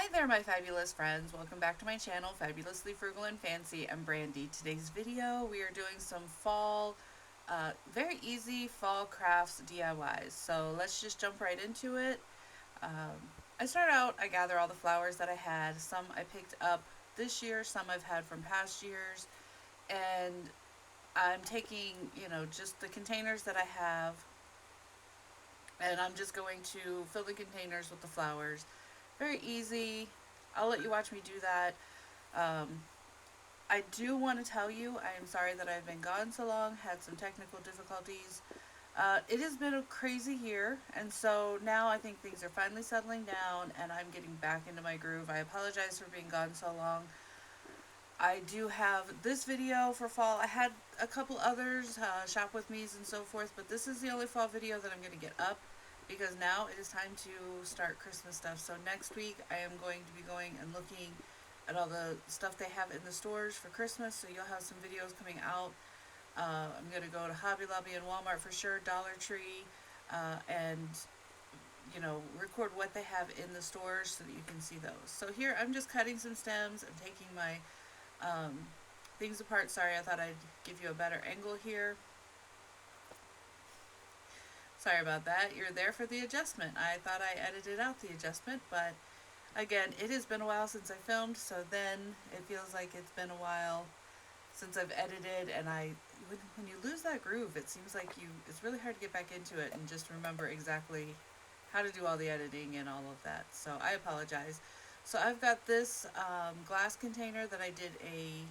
Hi there, my fabulous friends. Welcome back to my channel, Fabulously Frugal and Fancy. I'm Brandy. Today's video, we are doing some very easy fall crafts DIYs. So let's just jump right into it. I start out, I gather all the flowers that I had. Some I picked up this year, some I've had from past years. And I'm taking, just the containers that I have, and I'm just going to fill the containers with the flowers. Very easy. I'll let you watch me do that. Um, I do want to tell you, I am sorry that I've been gone so long, had some technical difficulties. It has been a crazy year, and so now I think things are finally settling down and I'm getting back into my groove. I apologize for being gone so long. I do have this video for fall. I had a couple others, shop with me's and so forth, but this is the only fall video that I'm going to get up because now it is time to start Christmas stuff. So next week I am going to be going and looking at all the stuff they have in the stores for Christmas, so you'll have some videos coming out. I'm going to go to Hobby Lobby and Walmart for sure, Dollar Tree, and record what they have in the stores so that you can see those. So here I'm just cutting some stems. I'm taking my um, things apart. Sorry, I thought I'd give you a better angle here. Sorry about that. You're there for the adjustment. I thought I edited out the adjustment, but again, it has been a while since I filmed, so then it feels like it's been a while since I've edited, and when you lose that groove, it seems like it's really hard to get back into it and just remember exactly how to do all the editing and all of that. So I apologize. So I've got this glass container that I did a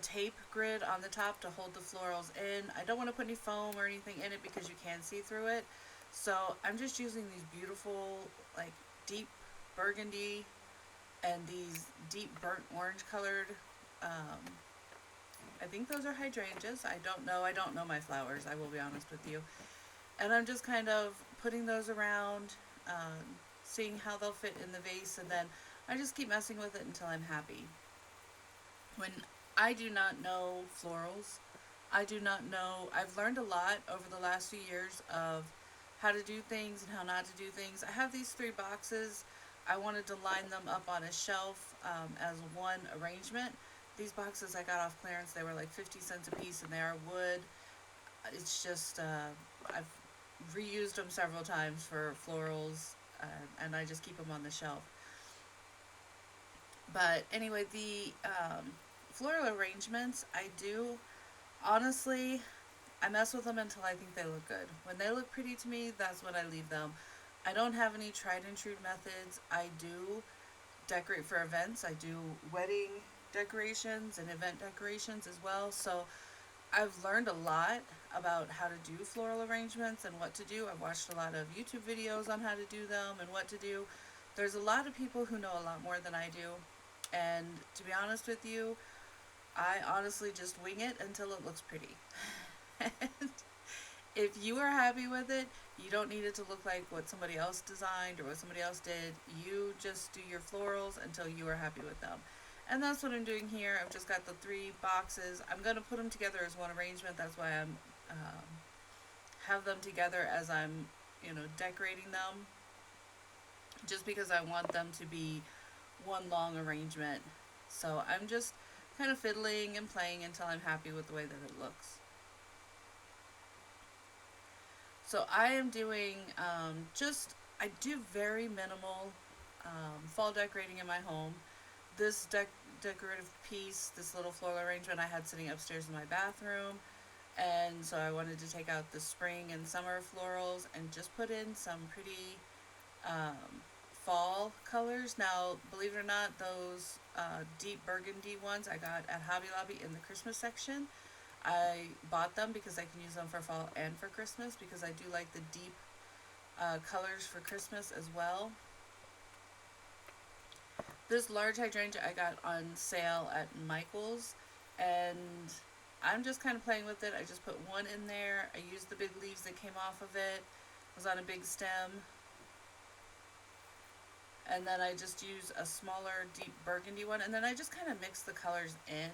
tape grid on the top to hold the florals in. I don't want to put any foam or anything in it because you can see through it. So I'm just using these beautiful, like, deep burgundy and these deep burnt orange colored, I think those are hydrangeas. I don't know my flowers, I will be honest with you. And I'm just kind of putting those around, seeing how they'll fit in the vase, and then I just keep messing with it until I'm happy. When I do not know florals, I've learned a lot over the last few years of how to do things and how not to do things. I have these 3 boxes. I wanted to line them up on a shelf as one arrangement. These boxes I got off clearance. They were like 50 cents a piece, and they are wood. It's just, I've reused them several times for florals, and I just keep them on the shelf. But anyway, the floral arrangements, honestly, I mess with them until I think they look good. When they look pretty to me, that's when I leave them. I don't have any tried and true methods. I do decorate for events. I do wedding decorations and event decorations as well. So I've learned a lot about how to do floral arrangements and what to do. I've watched a lot of YouTube videos on how to do them and what to do. There's a lot of people who know a lot more than I do. And to be honest with you, I honestly just wing it until it looks pretty. And if you are happy with it, you don't need it to look like what somebody else designed or what somebody else did. You just do your florals until you are happy with them. And that's what I'm doing here. I've just got the 3 boxes. I'm going to put them together as one arrangement. That's why I'm have them together as I'm, decorating them. Just because I want them to be one long arrangement. So I'm just kind of fiddling and playing until I'm happy with the way that it looks. So I am doing I do very minimal fall decorating in my home. This decorative piece, this little floral arrangement I had sitting upstairs in my bathroom. And so I wanted to take out the spring and summer florals and just put in some pretty fall colors. Now, believe it or not, those deep burgundy ones I got at Hobby Lobby in the Christmas section. I bought them because I can use them for fall and for Christmas because I do like the deep colors for Christmas as well. This large hydrangea I got on sale at Michael's, and I'm just kind of playing with it. I just put one in there. I used the big leaves that came off of it. It was on a big stem. And then I just use a smaller deep burgundy one, and then I just kind of mix the colors in.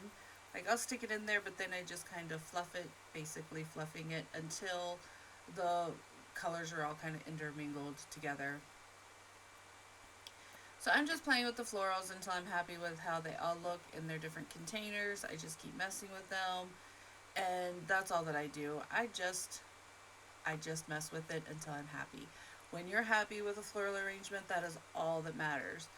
Like, I'll stick it in there, but then I just kind of fluff it, basically fluffing it until the colors are all kind of intermingled together. So I'm just playing with the florals until I'm happy with how they all look in their different containers. I just keep messing with them, and that's all that I do. I just mess with it until I'm happy. When you're happy with a floral arrangement, that is all that matters.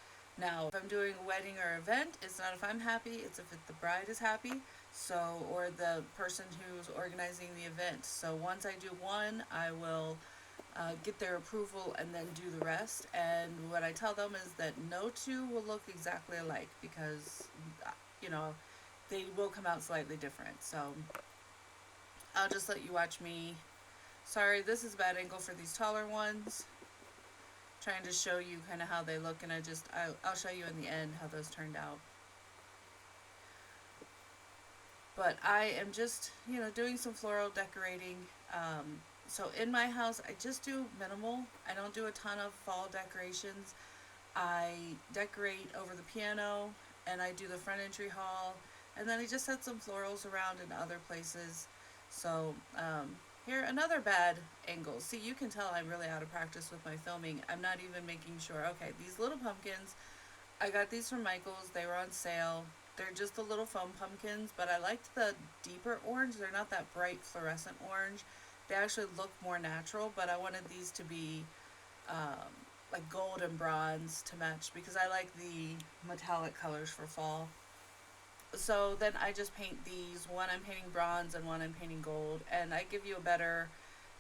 Now, if I'm doing a wedding or event, it's not if I'm happy, it's if the bride is happy, so, or the person who's organizing the event. So once I do one, I will get their approval and then do the rest. And what I tell them is that no two will look exactly alike because, you know, they will come out slightly different. So I'll just let you watch me. Sorry, this is a bad angle for these taller ones. Trying to show you kind of how they look, and I'll show you in the end how those turned out. But I am just, doing some floral decorating. So in my house, I just do minimal. I don't do a ton of fall decorations. I decorate over the piano, and I do the front entry hall, and then I just set some florals around in other places. So here, another bad angle. See, you can tell I'm really out of practice with my filming. I'm not even making sure. Okay, these little pumpkins, I got these from Michael's. They were on sale. They're just the little foam pumpkins, but I liked the deeper orange. They're not that bright fluorescent orange. They actually look more natural, but I wanted these to be like gold and bronze to match because I like the metallic colors for fall. So then I just paint these. One I'm painting bronze and one I'm painting gold, and I give you a better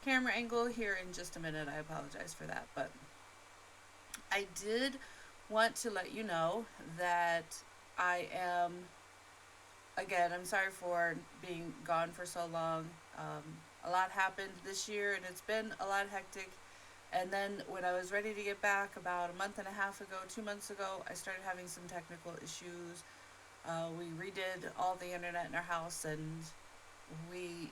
camera angle here in just a minute. I apologize for that, but I did want to let you know that I am, again, I'm sorry for being gone for so long. A lot happened this year, and it's been a lot hectic. And then when I was ready to get back about a month and a half ago, 2 months ago, I started having some technical issues. We redid all the internet in our house, and we,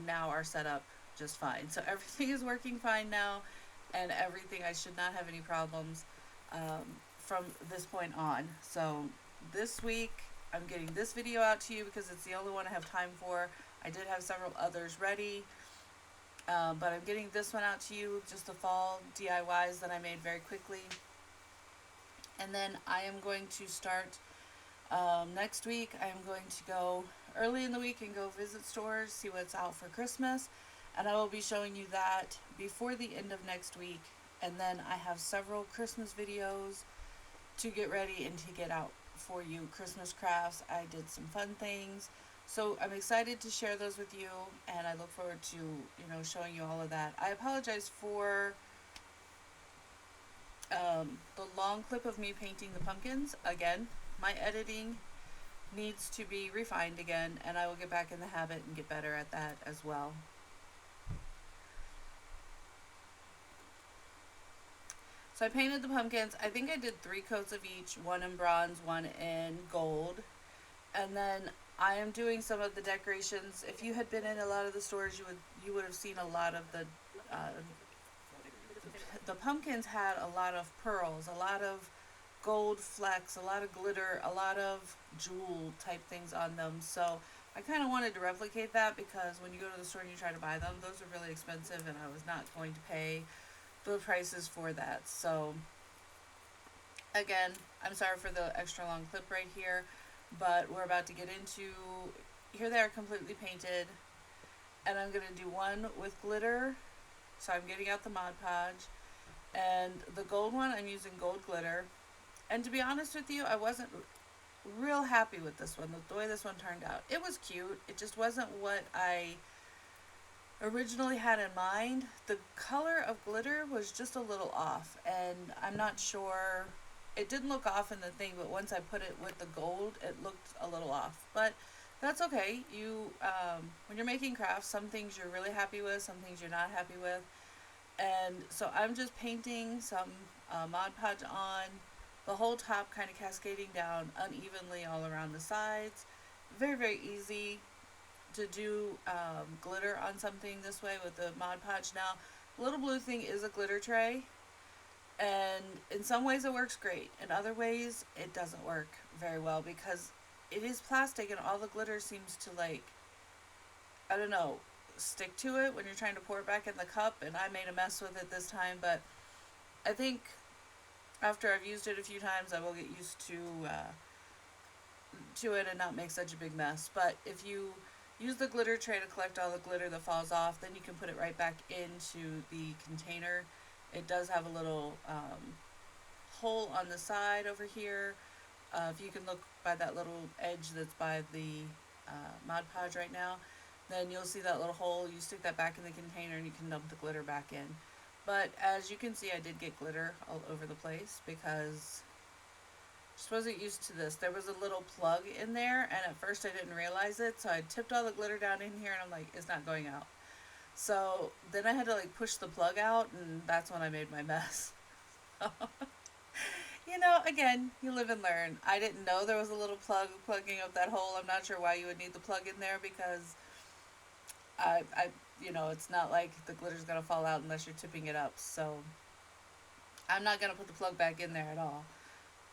now are set up just fine. So everything is working fine now, and everything, I should not have any problems from this point on. So this week, I'm getting this video out to you because it's the only one I have time for. I did have several others ready, but I'm getting this one out to you, just the fall DIYs that I made very quickly. And then I am going to start next week. I am going to go early in the week and go visit stores, see what's out for Christmas, and I will be showing you that before the end of next week. And then I have several Christmas videos to get ready and to get out for you. Christmas crafts, I did some fun things. So I'm excited to share those with you, and I look forward to, showing you all of that. I apologize for the long clip of me painting the pumpkins. Again, my editing needs to be refined again, and I will get back in the habit and get better at that as well. So I painted the pumpkins. I think I did 3 coats of each, one in bronze, one in gold. And then I am doing some of the decorations. If you had been in a lot of the stores, you would have seen a lot of the pumpkins had a lot of pearls, a lot of gold flecks, a lot of glitter, a lot of jewel type things on them. So I kind of wanted to replicate that because when you go to the store and you try to buy them, those are really expensive, and I was not going to pay the prices for that. So again, I'm sorry for the extra long clip right here, but we're about to get into, here they are completely painted, and I'm going to do one with glitter. So I'm getting out the Mod Podge, and the gold one, I'm using gold glitter. And to be honest with you, I wasn't real happy with this one, the way this one turned out. It was cute, it just wasn't what I originally had in mind. The color of glitter was just a little off, and I'm not sure, it didn't look off in the thing, but once I put it with the gold, it looked a little off. But that's okay. When you're making crafts, some things you're really happy with, some things you're not happy with. And so I'm just painting some Mod Podge on the whole top, kind of cascading down unevenly all around the sides. Very, very easy to do glitter on something this way with the Mod Podge. Now, the little blue thing is a glitter tray, and in some ways it works great. In other ways, it doesn't work very well because it is plastic, and all the glitter seems to, like, I don't know, stick to it when you're trying to pour it back in the cup, and I made a mess with it this time. But I think After I've used it a few times, I will get used to it and not make such a big mess. But if you use the glitter tray to collect all the glitter that falls off, then you can put it right back into the container. It does have a little hole on the side over here. If you can look by that little edge that's by the Mod Podge right now, then you'll see that little hole. You stick that back in the container and you can dump the glitter back in. But as you can see, I did get glitter all over the place because I just wasn't used to this. There was a little plug in there, and at first I didn't realize it, so I tipped all the glitter down in here, and I'm like, it's not going out. So then I had to like push the plug out, and that's when I made my mess. You know, again, you live and learn. I didn't know there was a little plug plugging up that hole. I'm not sure why you would need the plug in there because you know, it's not like the glitter's gonna fall out unless you're tipping it up. So I'm not gonna put the plug back in there at all.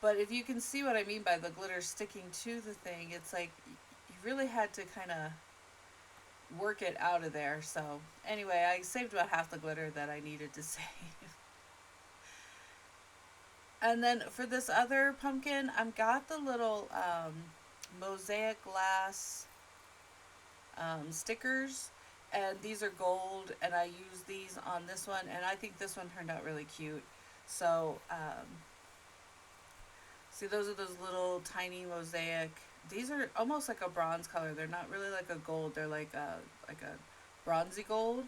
But if you can see what I mean by the glitter sticking to the thing, it's like you really had to kind of work it out of there. So anyway, I saved about half the glitter that I needed to save. And then for this other pumpkin, I've got the little mosaic glass stickers, and these are gold, and I use these on this one, and I think this one turned out really cute. So see, those are those little tiny mosaic. These are almost like a bronze color. They're not really like a gold. They're like a bronzy gold.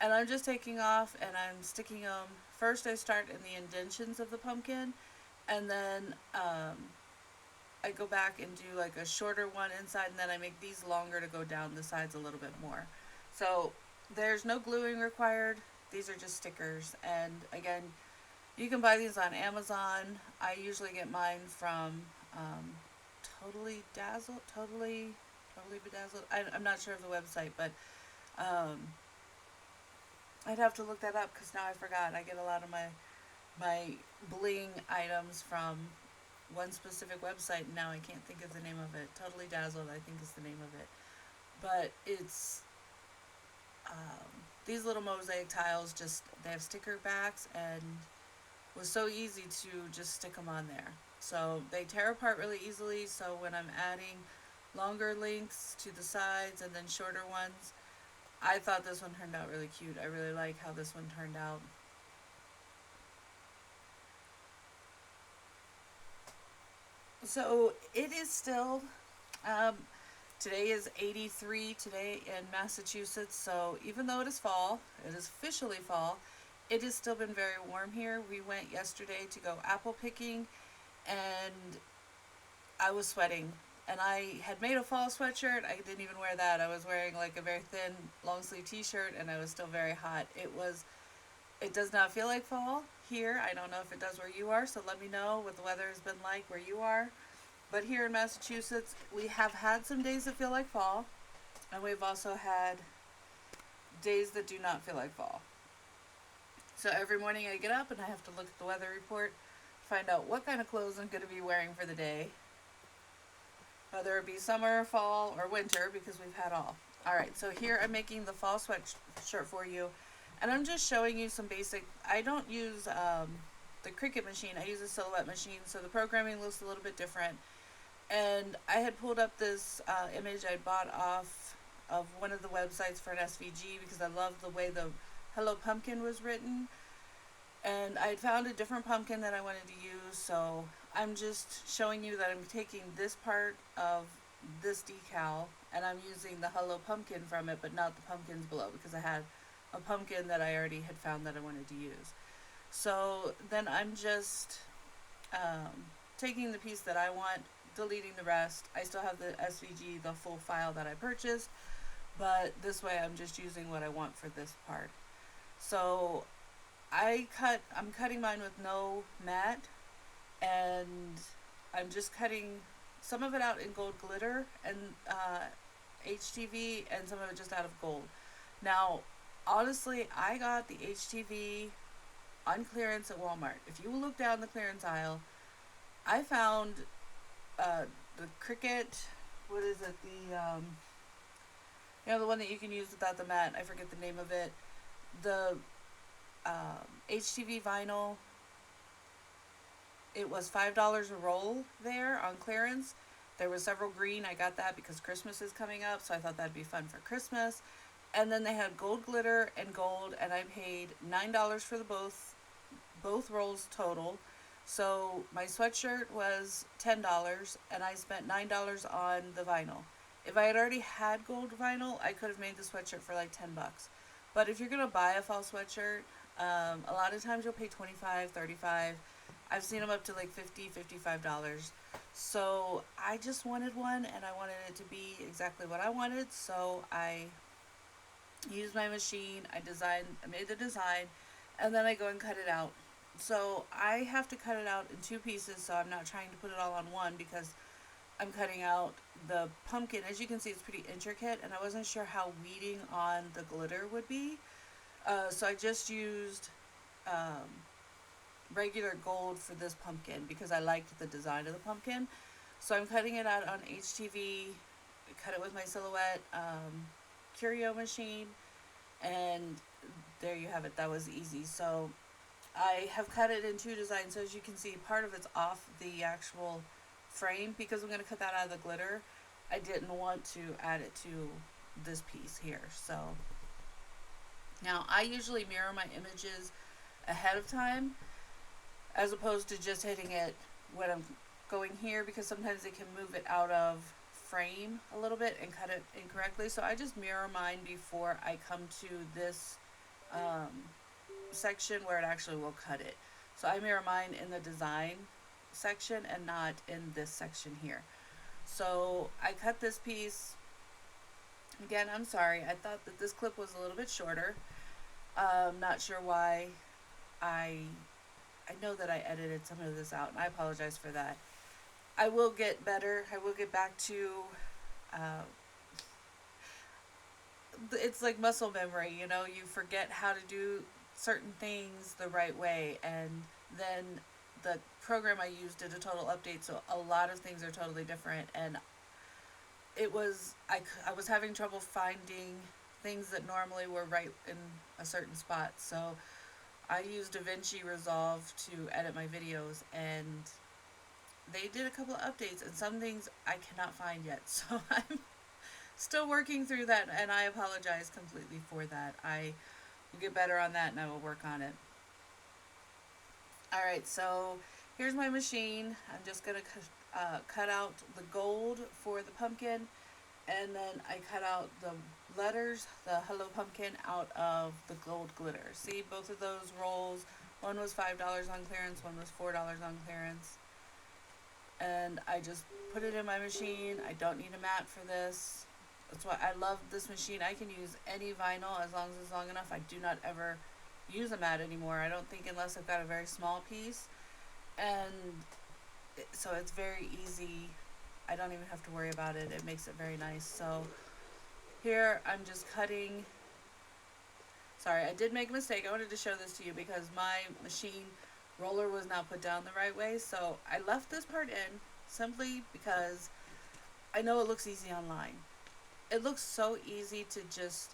And I'm just taking off and I'm sticking them. First, I start in the indentions of the pumpkin, and then I go back and do like a shorter one inside, and then I make these longer to go down the sides a little bit more. So there's no gluing required. These are just stickers, and again, you can buy these on Amazon. I usually get mine from Totally Bedazzled. I'm not sure of the website, but I'd have to look that up because now I forgot. I get a lot of my bling items from one specific website, and now I can't think of the name of it. Totally Dazzled, I think, is the name of it. But it's these little mosaic tiles. Just they have sticker backs, and was so easy to just stick them on there. So they tear apart really easily. So when I'm adding longer links to the sides and then shorter ones, I thought this one turned out really cute. I really like how this one turned out. So it is still, today is 83 today in Massachusetts. So even though it is fall, it is officially fall, it has still been very warm here. We went yesterday to go apple picking, and I was sweating. And I had made a fall sweatshirt. I didn't even wear that. I was wearing like a very thin long sleeve t-shirt, and I was still very hot. It does not feel like fall here. I don't know if it does where you are, so let me know what the weather has been like where you are. But here in Massachusetts, we have had some days that feel like fall, and we've also had days that do not feel like fall. So every morning I get up and I have to look at the weather report, find out what kind of clothes I'm going to be wearing for the day, whether it be summer, fall, or winter, because we've had all. Alright, so here I'm making the fall sweatshirt for you, and I'm just showing you some basic. I don't use the Cricut machine. I use a Silhouette machine, so the programming looks a little bit different. And I had pulled up this image I bought off of one of the websites for an SVG because I love the way the Hello Pumpkin was written. And I had found a different pumpkin that I wanted to use, so I'm just showing you that I'm taking this part of this decal and I'm using the Hello Pumpkin from it, but not the pumpkins below, because I had a pumpkin that I already had found that I wanted to use. So then I'm just taking the piece that I want, deleting the rest. I still have the SVG, the full file that I purchased, but this way I'm just using what I want for this part. So I'm cutting mine with no mat, and I'm just cutting some of it out in gold glitter and HTV, and some of it just out of gold. Now, honestly, I got the HTV on clearance at Walmart. If you look down the clearance aisle, I found the Cricut, what is it, the one that you can use without the mat, I forget the name of it, the HTV vinyl, it was $5 a roll there on clearance. There was several green. I got that because Christmas is coming up, so I thought that'd be fun for Christmas. And then they had gold glitter and gold, and I paid $9 for the both rolls total. So my sweatshirt was $10, and I spent $9 on the vinyl. If I had already had gold vinyl, I could have made the sweatshirt for like $10. But if you're gonna buy a fall sweatshirt, a lot of times you'll pay 25, 35. I've seen them up to like $50, $55. So I just wanted one, and I wanted it to be exactly what I wanted. So I used my machine. I made the design, and then I go and cut it out. So I have to cut it out in two pieces. So I'm not trying to put it all on one because I'm cutting out the pumpkin. As you can see, it's pretty intricate, and I wasn't sure how weeding on the glitter would be. So I just used um, regular gold for this pumpkin because I liked the design of the pumpkin. So I'm cutting it out on HTV, cut it with my Silhouette curio machine, and there you have it. That was easy. So I have cut it in two designs. So as you can see, part of it's off the actual frame because I'm going to cut that out of the glitter. I didn't want to add it to this piece here. So now I usually mirror my images ahead of time as opposed to just hitting it when I'm going here, because sometimes they can move it out of frame a little bit and cut it incorrectly. So I just mirror mine before I come to this section where it actually will cut it. So I mirror mine in the design section and not in this section here. So I cut this piece. Again, I'm sorry. I thought that this clip was a little bit shorter. Not sure why. I know that I edited some of this out, and I apologize for that. I will get better. I will get back to. It's like muscle memory, you know. You forget how to do certain things the right way, and then the program I used did a total update, so a lot of things are totally different. And it was I was having trouble finding things that normally were right in a certain spot. So I used DaVinci Resolve to edit my videos, and they did a couple of updates, and some things I cannot find yet. So I'm still working through that, and I apologize completely for that. I will get better on that, and I will work on it. Alright, so here's my machine. I'm just going to cut out the gold for the pumpkin, and then I cut out the letters, the Hello Pumpkin, out of the gold glitter. See, both of those rolls, one was $5 on clearance, one was $4 on clearance. And I just put it in my machine. I don't need a mat for this. That's why I love this machine. I can use any vinyl as long as it's long enough. I do not ever use a mat anymore. I don't think, unless I've got a very small piece. And so it's very easy. I don't even have to worry about it. It makes it very nice. So here I'm just cutting. Sorry, I did make a mistake. I wanted to show this to you because my machine roller was not put down the right way. So I left this part in simply because I know it looks easy online. It looks so easy to just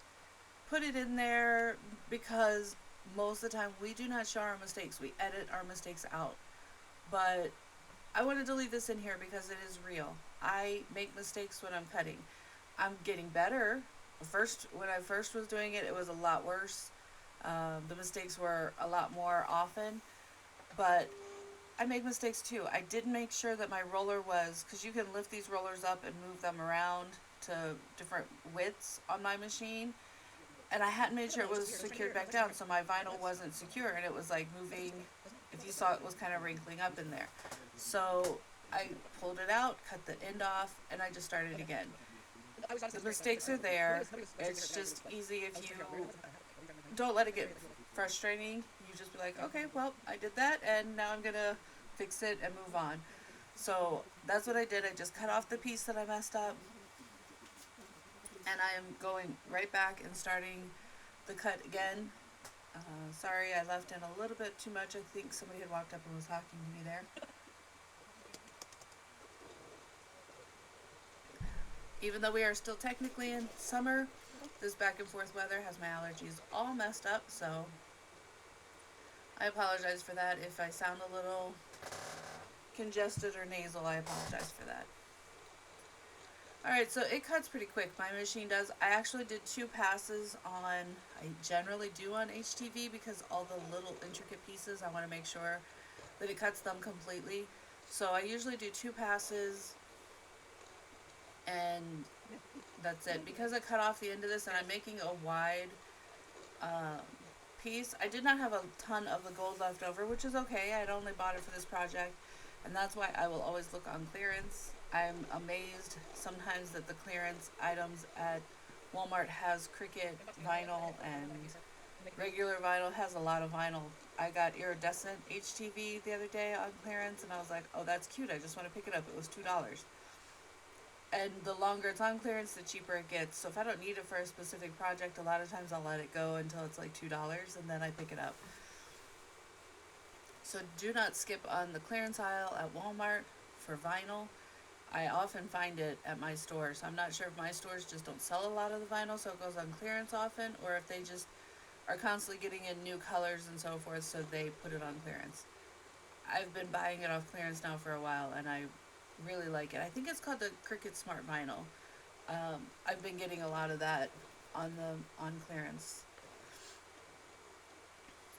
put it in there because most of the time we do not show our mistakes. We edit our mistakes out. But I wanted to leave this in here because it is real. I make mistakes when I'm cutting. I'm getting better. When I first was doing it, it was a lot worse. The mistakes were a lot more often. But I make mistakes too. I did make sure that my roller was, because you can lift these rollers up and move them around to different widths on my machine. And I hadn't made sure it was secured back down, so my vinyl wasn't secure, and it was like moving. If you saw, it was kind of wrinkling up in there. So I pulled it out, cut the end off, and I just started again. The mistakes are there. It's just easy if you don't let it get frustrating. You just be like, okay, well, I did that, and now I'm going to fix it and move on. So that's what I did. I just cut off the piece that I messed up, and I am going right back and starting the cut again. Sorry, I left in a little bit too much. I think somebody had walked up and was talking to me there. Even though we are still technically in summer, this back and forth weather has my allergies all messed up, so I apologize for that if I sound a little congested or nasal, I apologize for that. Alright, so it cuts pretty quick. My machine does. I actually did 2 passes on, I generally do on HTV because all the little intricate pieces, I want to make sure that it cuts them completely. So I usually do 2 passes and that's it. Because I cut off the end of this and I'm making a wide piece, I did not have a ton of the gold left over, which is okay. I'd only bought it for this project, and that's why I will always look on clearance. I'm amazed sometimes that the clearance items at Walmart has Cricut vinyl, and regular vinyl has a lot of vinyl. I got iridescent HTV the other day on clearance, and I was like, oh, that's cute, I just want to pick it up. It was $2. And the longer it's on clearance, the cheaper it gets. So if I don't need it for a specific project, a lot of times I'll let it go until it's like $2, and then I pick it up. So do not skip on the clearance aisle at Walmart for vinyl. I often find it at my store, so I'm not sure if my stores just don't sell a lot of the vinyl, so it goes on clearance often, or if they just are constantly getting in new colors and so forth, so they put it on clearance. I've been buying it off clearance now for a while, and I really like it. I think it's called the Cricut Smart Vinyl. I've been getting a lot of that on clearance.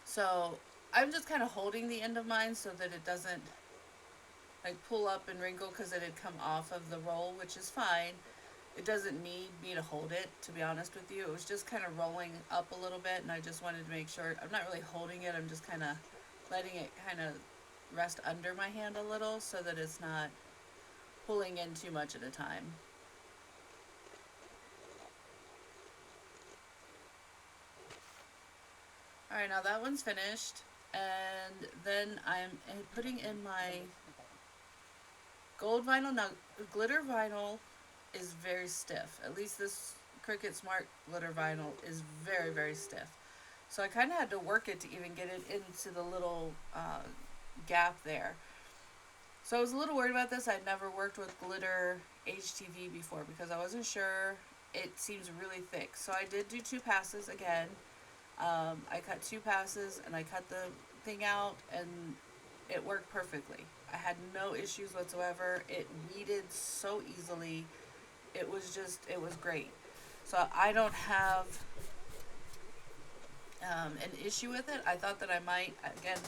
So I'm just kind of holding the end of mine so that it doesn't like pull up and wrinkle, because it had come off of the roll, which is fine. It doesn't need me to hold it, to be honest with you. It was just kind of rolling up a little bit, and I just wanted to make sure. I'm not really holding it, I'm just kind of letting it kind of rest under my hand a little so that it's not pulling in too much at a time. Alright, now that one's finished, and then I'm putting in my gold vinyl. Now, glitter vinyl is very stiff. At least this Cricut Smart glitter vinyl is very, very stiff. So I kind of had to work it to even get it into the little gap there. So I was a little worried about this. I'd never worked with glitter HTV before because I wasn't sure. It seems really thick. So I did do 2 passes again. I cut 2 passes and I cut the thing out, and it worked perfectly. I had no issues whatsoever. It weeded so easily. It was great. So I don't have an issue with it. I thought that I might, again,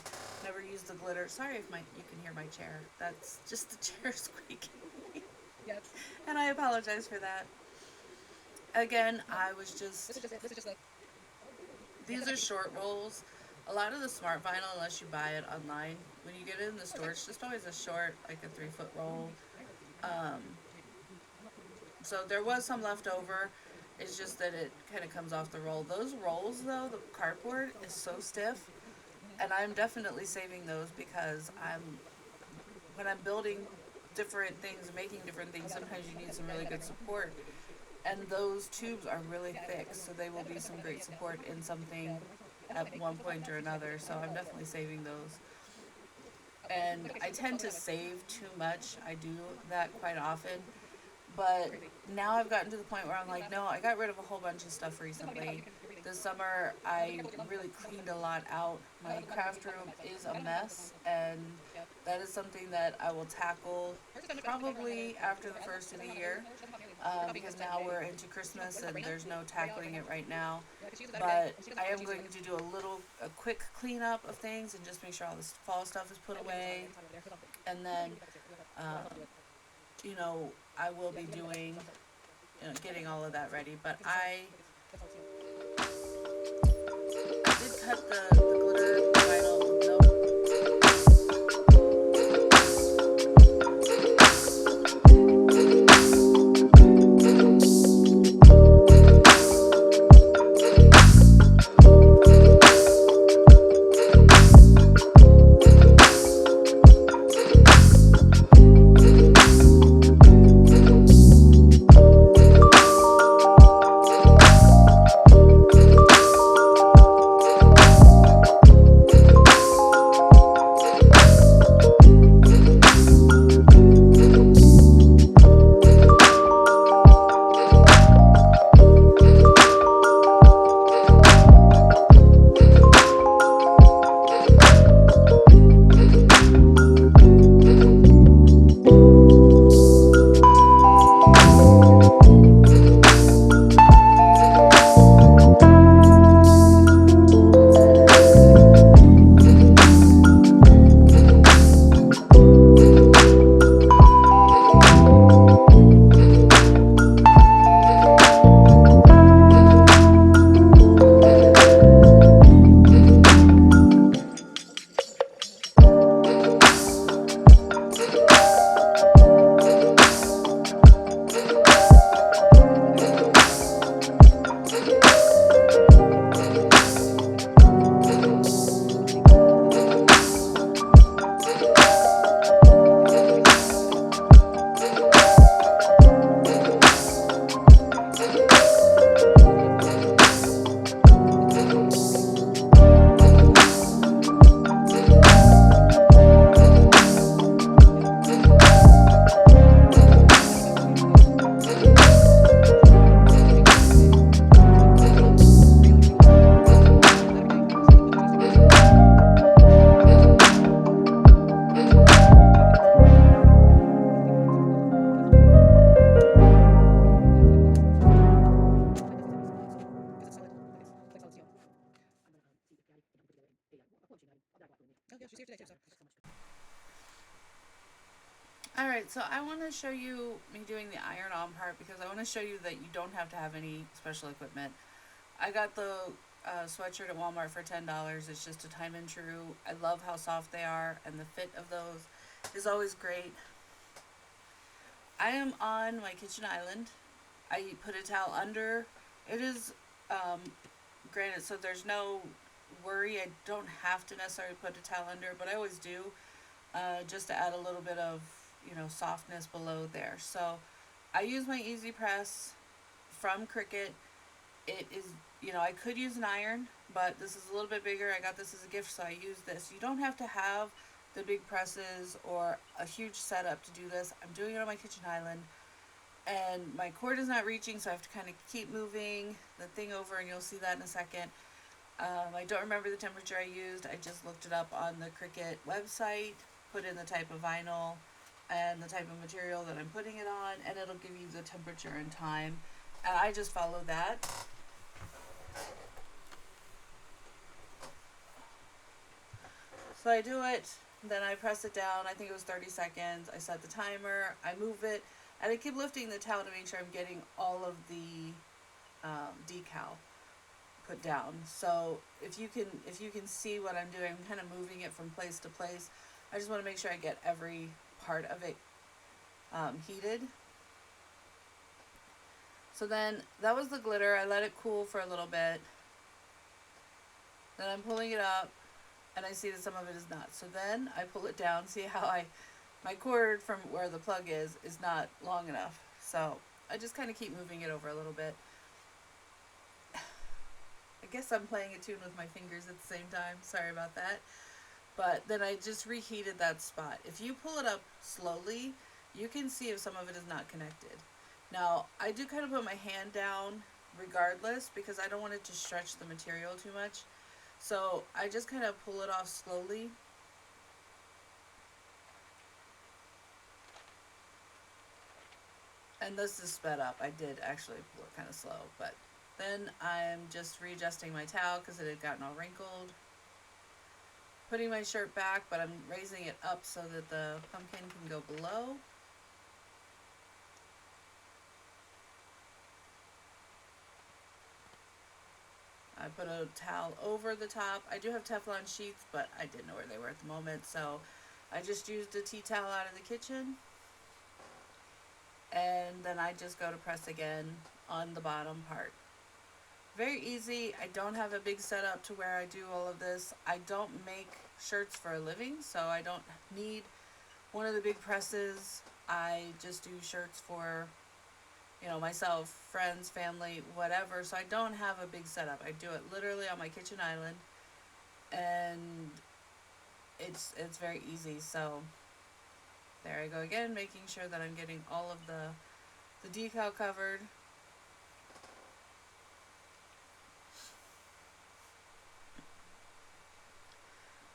never use the glitter. Sorry if you can hear my chair. That's just the chair squeaking. Yes. And I apologize for that. Again, I was just... This is just like... These are short rolls. A lot of the smart vinyl, unless you buy it online, when you get it in the store, it's just always a short, like a 3-foot roll. So there was some left over. It's just that it kind of comes off the roll. Those rolls, though, the cardboard is so stiff, and I'm definitely saving those because when I'm building different things, making different things, sometimes you need some really good support. And those tubes are really thick, so they will be some great support in something at one point or another. So I'm definitely saving those. And I tend to save too much. I do that quite often. But now I've gotten to the point where I'm like, no, I got rid of a whole bunch of stuff recently. This summer, I really cleaned a lot out. My craft room is a mess, and that is something that I will tackle probably after the first of the year, because now we're into Christmas and there's no tackling it right now. But I am going to do a quick cleanup of things and just make sure all this fall stuff is put away, and then I will be doing, getting all of that ready. But I did cut the glitter vinyl. Alright, so I want to show you me doing the iron on part because I want to show you that you don't have to have any special equipment. I got the sweatshirt at Walmart for $10. It's just a time and true. I love how soft they are, and the fit of those is always great. I am on my kitchen island. I put a towel under. It is granted, so there's no worry. I don't have to necessarily put a towel under, but I always do, just to add a little bit of softness below there. So I use my Easy Press from Cricut. It is, I could use an iron, but this is a little bit bigger. I got this as a gift, so I use this. You don't have to have the big presses or a huge setup to do this. I'm doing it on my kitchen island, and my cord is not reaching, so I have to kind of keep moving the thing over, and you'll see that in a second. I don't remember the temperature I used. I just looked it up on the Cricut website, put in the type of vinyl and the type of material that I'm putting it on, and it'll give you the temperature and time. And I just follow that. So I do it, then I press it down. I think it was 30 seconds. I set the timer, I move it, and I keep lifting the towel to make sure I'm getting all of the decal put down. So if you can see what I'm doing, I'm kind of moving it from place to place. I just want to make sure I get every part of it heated. So then that was the glitter. I let it cool for a little bit. Then I'm pulling it up, and I see that some of it is not. So then I pull it down. See how my cord from where the plug is not long enough. So I just kind of keep moving it over a little bit. I guess I'm playing a tune with my fingers at the same time. Sorry about that. But then I just reheated that spot. If you pull it up slowly, you can see if some of it is not connected. Now, I do kind of put my hand down regardless because I don't want it to stretch the material too much. So I just kind of pull it off slowly. And this is sped up. I did actually pull it kind of slow, but then I'm just readjusting my towel because it had gotten all wrinkled. Putting my shirt back, but I'm raising it up so that the pumpkin can go below. I put a towel over the top. I do have Teflon sheets, but I didn't know where they were at the moment, so I just used a tea towel out of the kitchen. And then I just go to press again on the bottom part. Very easy. I don't have a big setup to where I do all of this. I don't make shirts for a living, so I don't need one of the big presses. I just do shirts for myself, friends, family, whatever. So I don't have a big setup. I do it literally on my kitchen island, and it's very easy. So there I go again, making sure that I'm getting all of the decal covered.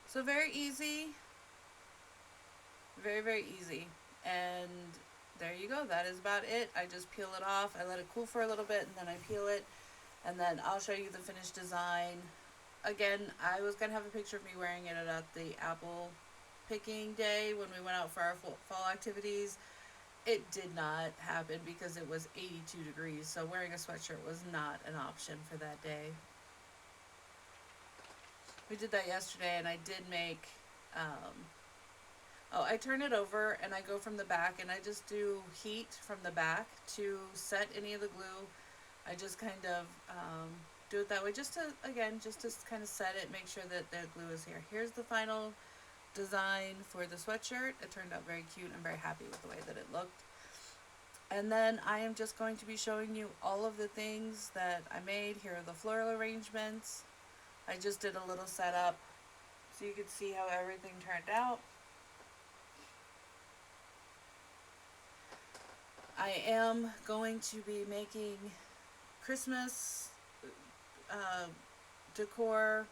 So very easy, very, very easy. And there you go. That is about it. I just peel it off. I let it cool for a little bit, and then I peel it, and then I'll show you the finished design. Again, I was going to have a picture of me wearing it at the apple picking day when we went out for our fall activities. It did not happen because it was 82 degrees, so wearing a sweatshirt was not an option for that day. We did that yesterday, and I did make, I turn it over, and I go from the back, and I just do heat from the back to set any of the glue. I just kind of do it that way, just to kind of set it, make sure that the glue is here. Here's the final design for the sweatshirt. It turned out very cute. I'm very happy with the way that it looked. And then I am just going to be showing you all of the things that I made. Here are the floral arrangements. I just did a little setup so you could see how everything turned out. I am going to be making Christmas decor,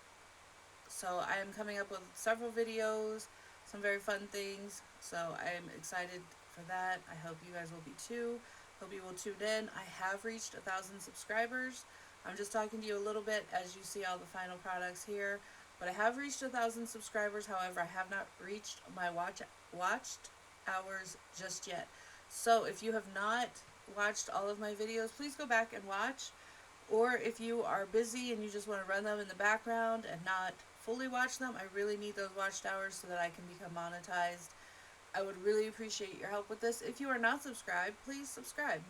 so I am coming up with several videos, some very fun things, so I am excited for that. I hope you guys will be too. Hope you will tune in. I have reached 1,000 subscribers. I'm just talking to you a little bit as you see all the final products here, But I have reached 1,000 subscribers. However, I have not reached my watched hours just yet. So if you have not watched all of my videos, please go back and watch. Or if you are busy and you just want to run them in the background and not fully watch them, I really need those watched hours so that I can become monetized. I would really appreciate your help with this. If you are not subscribed, please subscribe.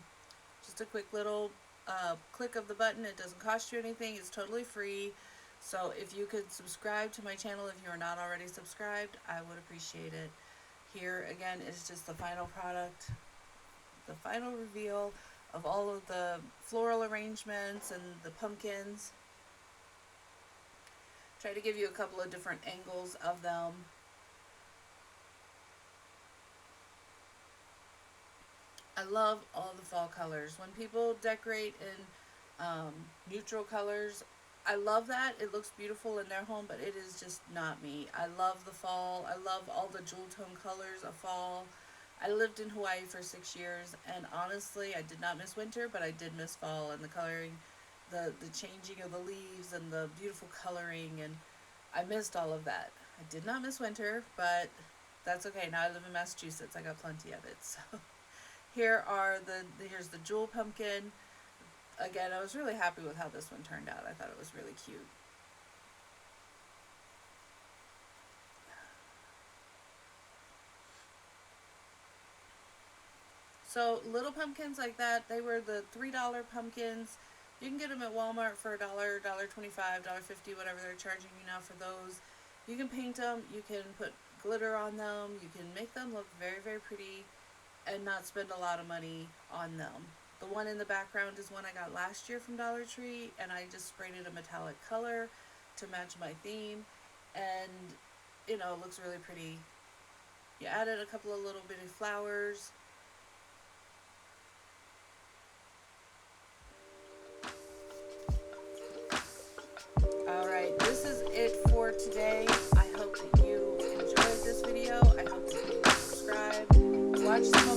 Just a quick little click of the button. It doesn't cost you anything. It's totally free. So if you could subscribe to my channel if you are not already subscribed, I would appreciate it. Here again is just the final product, the final reveal of all of the floral arrangements and the pumpkins. Try to give you a couple of different angles of them. I love all the fall colors. When people decorate in neutral colors, I love that. It looks beautiful in their home, but it is just not me. I love the fall. I love all the jewel tone colors of fall. I lived in Hawaii for 6 years, and honestly, I did not miss winter, but I did miss fall and the coloring, the changing of the leaves and the beautiful coloring, and I missed all of that. I did not miss winter, but that's okay. Now I live in Massachusetts. I got plenty of it, so... Here's the jewel pumpkin. Again, I was really happy with how this one turned out. I thought it was really cute. So little pumpkins like that, they were the $3 pumpkins. You can get them at Walmart for $1, $1.25, $1.50, whatever they're charging you now for those. You can paint them, you can put glitter on them, you can make them look very, very pretty and not spend a lot of money on them. The one in the background is one I got last year from Dollar Tree, and I just sprayed it a metallic color to match my theme, and you know, it looks really pretty. You added a couple of little bitty flowers. Alright, this is it for today. I hope that you enjoyed this video. I hope that you subscribe. Watch some